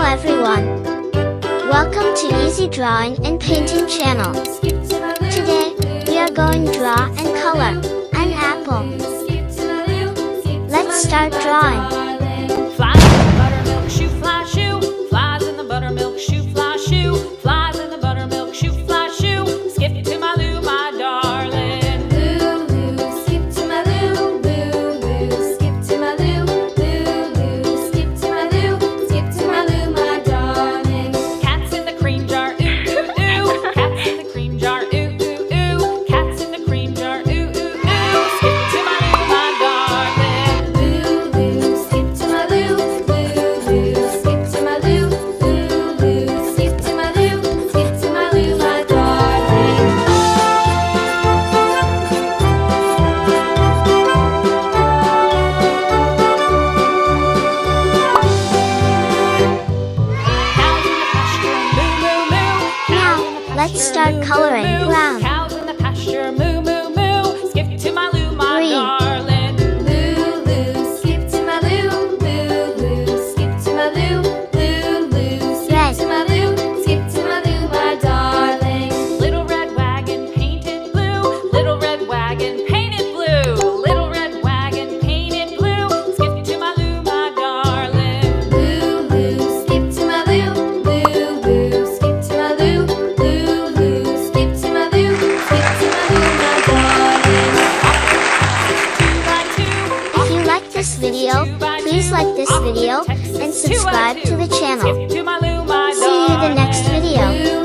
everyone. Welcome to Easy Drawing and Painting channel. Today, we are going to draw and color an apple. Let's start drawing. Flies in the buttermilk shoe, fly shoe. Flies in the buttermilk shoe, fly shoe. Flies in the buttermilk shoe, fly shoe. Skip to my Lou, my darling. Lulu, skip to my Lou, Lulu, skip to my Lou, Lulu, skip to my Lou, skip to my Lou, my darling. Cats in the cream jar, ooh, ooh, ooh. Cats in the cream jar, ooh, ooh, ooh. Cats in the cream jar, ooh, ooh, ooh. Skip to my Lou, my darling. Lulu, skip to my Lou, Lulu, skip to my Lou, Lulu, skip to my Lou, skip to my Lou, my darling. Cows in the pasture, moo, moo, moo. Now, let's start coloring brown. Cows in the pasture, moo, moo, moo. Skip to my Lou, my Green. darling. Lulu, skip to my Lou, Lulu, skip to my Lou, Lulu, skip Red. to my Lou, skip to my Lou, my darling. Little red wagon painted blue. Little red wagon painted blue. Little red wagon painted blue. Skip to my Lou, my darling. Lulu, skip to my Lou, Lulu, skip to my Lou, Lulu, skip to my Lou, skip to my Lou, my darling. Two by two. If you like this video, please like this video and subscribe to the channel. Skip to my Lou, my See you in the next video.